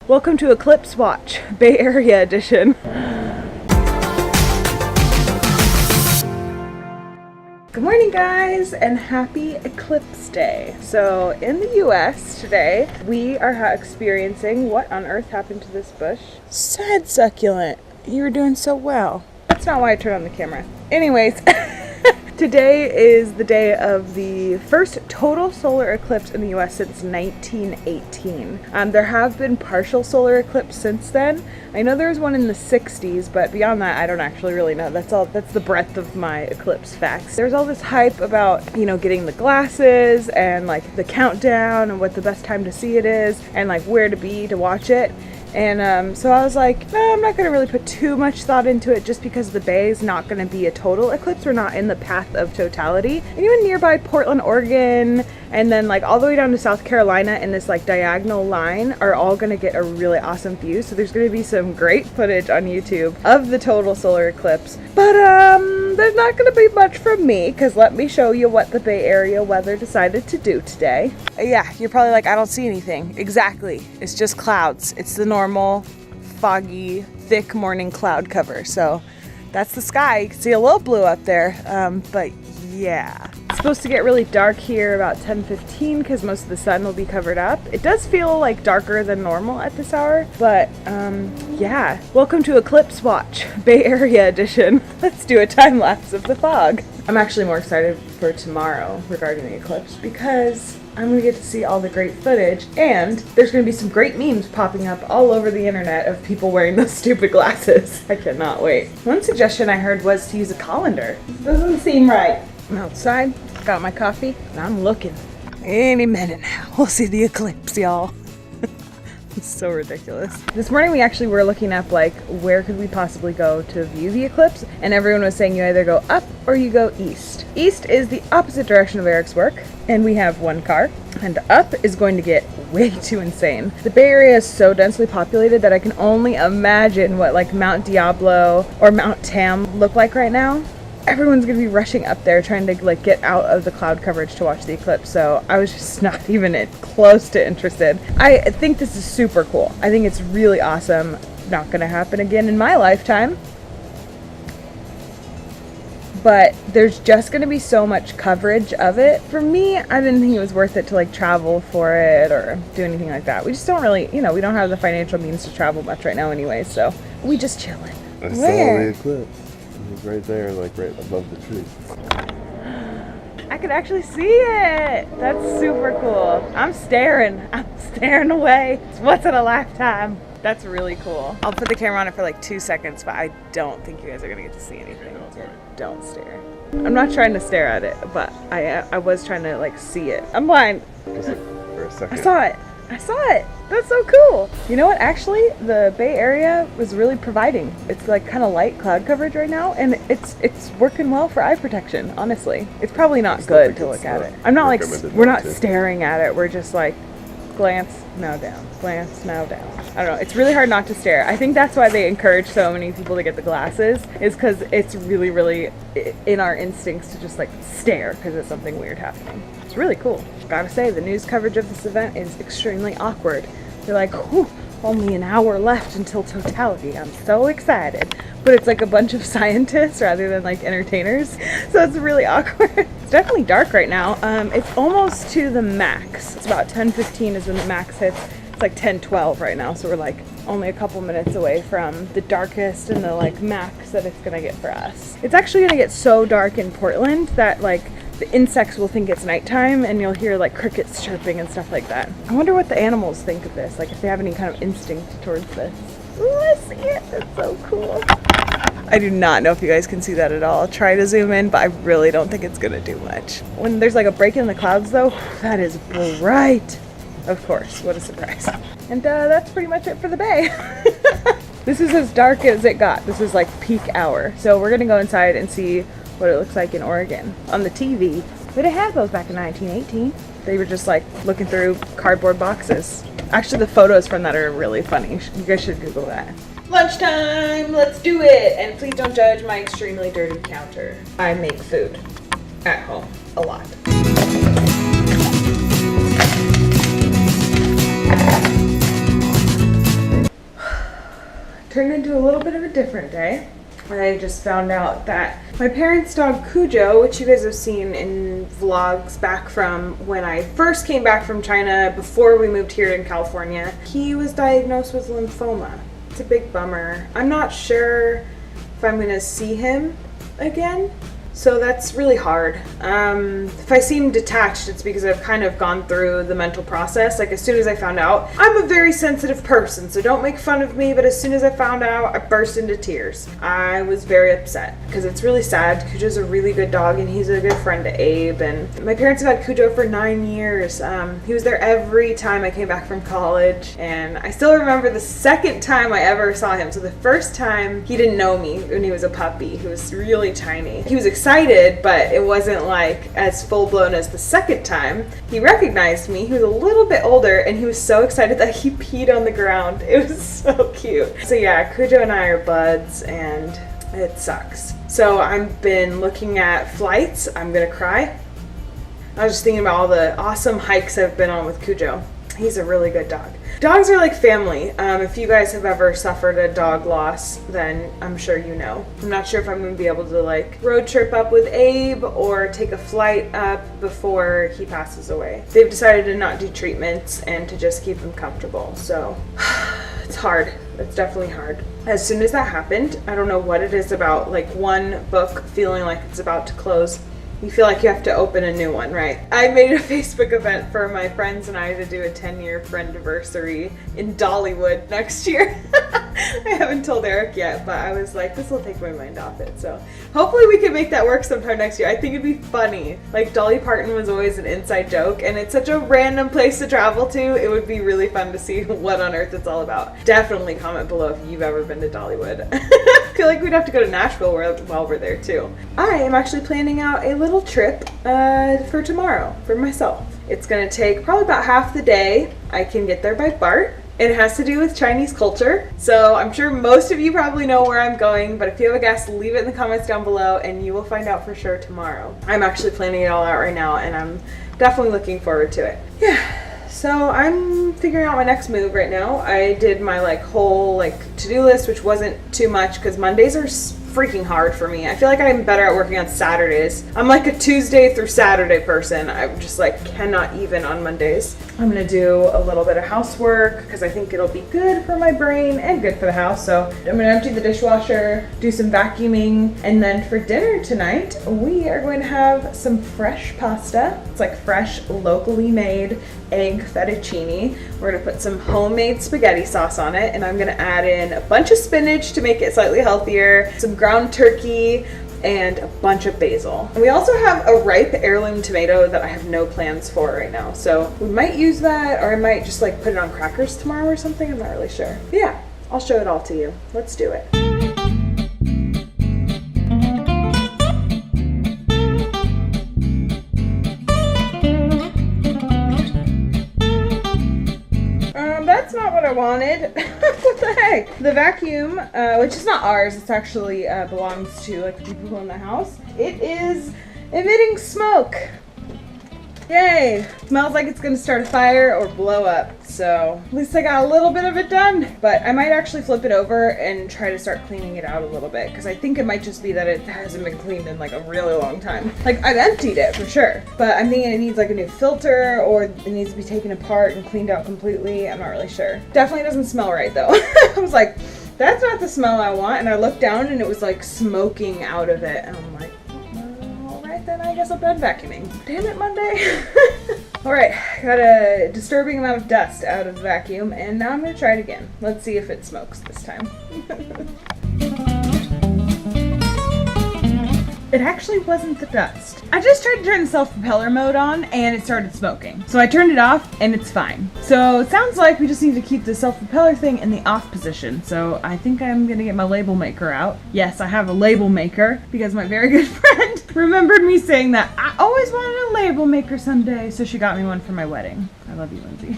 Welcome to Eclipse Watch, Bay Area edition. Good morning guys, and happy Eclipse Day. So in the US today, we are experiencing, what on earth happened to this bush? Sad succulent, you were doing so well. That's not why I turned on the camera. Anyways, today is the day of the first total solar eclipse in the US since 1918. There have been partial solar eclipses since then. I know there was one in the 60s, but beyond that, I don't actually really know. That's the breadth of my eclipse facts. There's all this hype about, you know, getting the glasses and like the countdown and what the best time to see it is and like where to be to watch it. And so I was like, no, I'm not going to really put too much thought into it just because the Bay is not going to be a total eclipse. We're not in the path of totality. And even nearby Portland, Oregon, and then like all the way down to South Carolina in this like diagonal line are all going to get a really awesome view. So there's going to be some great footage on YouTube of the total solar eclipse. But there's not going to be much from me because let me show you what the Bay Area weather decided to do today. Yeah, you're probably like, I don't see anything. Exactly. It's just clouds. It's the normal foggy, thick morning cloud cover. So that's the sky. You can see a little blue up there, but yeah. It's supposed to get really dark here about 10:15 because most of the sun will be covered up. It does feel like darker than normal at this hour, but yeah. Welcome to Eclipse Watch, Bay Area edition. Let's do a time lapse of the fog. I'm actually more excited for tomorrow regarding the eclipse because I'm going to get to see all the great footage, and there's going to be some great memes popping up all over the internet of people wearing those stupid glasses. I cannot wait. One suggestion I heard was to use a colander. Doesn't seem right. I'm outside, got my coffee, and I'm looking. Any minute now, we'll see the eclipse, y'all. It's so ridiculous. This morning we actually were looking up like where could we possibly go to view the eclipse, and everyone was saying you either go up or you go east. East is the opposite direction of Eric's work, and we have one car, and up is going to get way too insane. The Bay Area is so densely populated that I can only imagine what like Mount Diablo or Mount Tam look like right now. Everyone's gonna be rushing up there trying to like get out of the cloud coverage to watch the eclipse, so I was just not even close to interested. I think this is super cool. I think it's really awesome. Not gonna happen again in my lifetime, but there's just gonna be so much coverage of it. For me, I didn't think it was worth it to like travel for it or do anything like that. We just don't really, you know, we don't have the financial means to travel much right now anyway, so we just chilling. I saw the eclipse. It was right there, like right above the tree. I could actually see it. That's super cool. I'm staring away. It's once in a lifetime. That's really cool. I'll put the camera on it for like 2 seconds, but I don't think you guys are gonna get to see anything. Don't stare. I'm not trying to stare at it, but I was trying to like see it. I'm blind. Just like for a second. I saw it. That's so cool. You know what? Actually, the Bay Area was really providing. It's like kind of light cloud coverage right now, and it's working well for eye protection. Honestly, it's probably not good to look at it. I'm not like we're not staring at it. We're just like glance now down, glance now down. I don't know. It's really hard not to stare. I think that's why they encourage so many people to get the glasses, is because it's really, really in our instincts to just like stare because it's something weird happening. It's really cool. Gotta say, the news coverage of this event is extremely awkward. They're like, whew, only an hour left until totality. I'm so excited. But it's like a bunch of scientists rather than like entertainers. So it's really awkward. It's definitely dark right now. It's almost to the max. It's about 10:15 is when the max hits. It's like 10:12 right now. So we're like only a couple minutes away from the darkest and the like max that it's gonna get for us. It's actually gonna get so dark in Portland that like the insects will think it's nighttime and you'll hear like crickets chirping and stuff like that. I wonder what the animals think of this, like if they have any kind of instinct towards this. Ooh, I see it. It's so cool. I do not know if you guys can see that at all. I'll try to zoom in, but I really don't think it's gonna do much. When there's like a break in the clouds though, that is bright. Of course, what a surprise. And that's pretty much it for the Bay. This is as dark as it got. This is like peak hour. So we're gonna go inside and see what it looks like in Oregon on the TV. But it had those back in 1918. They were just like looking through cardboard boxes. Actually, the photos from that are really funny. You guys should Google that. Lunchtime, let's do it. And please don't judge my extremely dirty counter. I make food at home a lot. turned into a little bit of a different day. I just found out that my parents' dog Cujo, which you guys have seen in vlogs back from when I first came back from China before we moved here in California, he was diagnosed with lymphoma. It's a big bummer. I'm not sure if I'm gonna see him again. So that's really hard. If I seem detached, it's because I've kind of gone through the mental process. Like as soon as I found out, I'm a very sensitive person, so don't make fun of me, but as soon as I found out, I burst into tears. I was very upset because it's really sad. Cujo's a really good dog and he's a good friend to Abe, and my parents have had Cujo for 9 years. He was there every time I came back from college, and I still remember the second time I ever saw him. So the first time, he didn't know me when he was a puppy. He was really tiny. He was excited, but it wasn't like as full-blown as the second time. He recognized me. He was a little bit older and he was so excited that he peed on the ground. It was so cute. So yeah, Cujo and I are buds and it sucks. So I've been looking at flights. I'm gonna cry. I was just thinking about all the awesome hikes I've been on with Cujo. He's a really good dog. Dogs are like family. If you guys have ever suffered a dog loss, then I'm sure you know. I'm not sure if I'm gonna be able to like road trip up with Abe or take a flight up before he passes away. They've decided to not do treatments and to just keep him comfortable. So it's hard. It's definitely hard. As soon as that happened, I don't know what it is about like one book feeling like it's about to close. You feel like you have to open a new one, right? I made a Facebook event for my friends and I to do a 10-year friendiversary in Dollywood next year. I haven't told Eric yet, but I was like, this will take my mind off it. So hopefully we can make that work sometime next year. I think it'd be funny. Like Dolly Parton was always an inside joke and it's such a random place to travel to. It would be really fun to see what on earth it's all about. Definitely comment below if you've ever been to Dollywood. I feel like we'd have to go to Nashville while we're there too. I am actually planning out a little trip for tomorrow for myself. It's gonna take probably about half the day. I can get there by BART. It has to do with Chinese culture, so I'm sure most of you probably know where I'm going, but if you have a guess, leave it in the comments down below and you will find out for sure tomorrow. I'm actually planning it all out right now and I'm definitely looking forward to it. Yeah, so I'm figuring out my next move right now. I did my whole to-do list, which wasn't too much because Mondays are freaking hard for me. I feel like I'm better at working on Saturdays. I'm like a Tuesday through Saturday person. I'm just cannot even on Mondays. I'm gonna do a little bit of housework because I think it'll be good for my brain and good for the house. So I'm gonna empty the dishwasher, do some vacuuming, and then for dinner tonight, we are going to have some fresh pasta. It's like fresh, locally made egg fettuccine. We're gonna put some homemade spaghetti sauce on it, and I'm gonna add in a bunch of spinach to make it slightly healthier, some ground turkey, and a bunch of basil. And we also have a ripe heirloom tomato that I have no plans for right now. So we might use that, or I might just put it on crackers tomorrow or something. I'm not really sure. But yeah, I'll show it all to you. Let's do it. That's not what I wanted. What the heck? The vacuum, which is not ours, it's actually belongs to the people in the house. It is emitting smoke. Yay! Smells like it's gonna start a fire or blow up. So at least I got a little bit of it done. But I might actually flip it over and try to start cleaning it out a little bit because I think it might just be that it hasn't been cleaned in a really long time. I've emptied it for sure, but I'm thinking it needs a new filter or it needs to be taken apart and cleaned out completely. I'm not really sure. Definitely doesn't smell right though. I was like, that's not the smell I want. And I looked down and it was smoking out of it. And I'm like, then I guess I'm done vacuuming. Damn it, Monday. All right, got a disturbing amount of dust out of the vacuum, and now I'm gonna try it again. Let's see if it smokes this time. It actually wasn't the dust. I just tried to turn the self-propeller mode on and it started smoking. So I turned it off and it's fine. So it sounds like we just need to keep the self-propeller thing in the off position. So I think I'm gonna get my label maker out. Yes, I have a label maker because my very good friend remembered me saying that I always wanted a label maker someday. So she got me one for my wedding. I love you, Lindsay.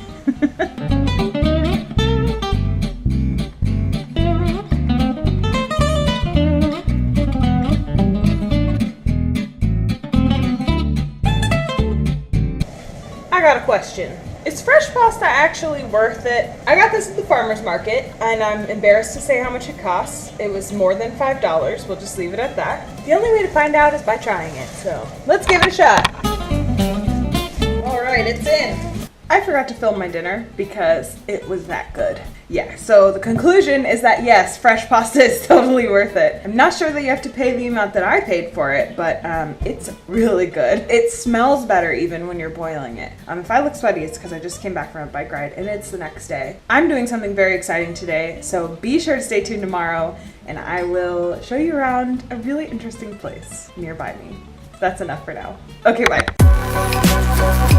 I got a question. Is fresh pasta actually worth it? I got this at the farmer's market, and I'm embarrassed to say how much it costs. It was more than $5. We'll just leave it at that. The only way to find out is by trying it, so let's give it a shot. All right, it's in. I forgot to film my dinner because it was that good. Yeah, so the conclusion is that yes, fresh pasta is totally worth it. I'm not sure that you have to pay the amount that I paid for it, but it's really good. It smells better even when you're boiling it. If I look sweaty, it's because I just came back from a bike ride and it's the next day. I'm doing something very exciting today, so be sure to stay tuned tomorrow and I will show you around a really interesting place nearby me. That's enough for now. Okay, bye.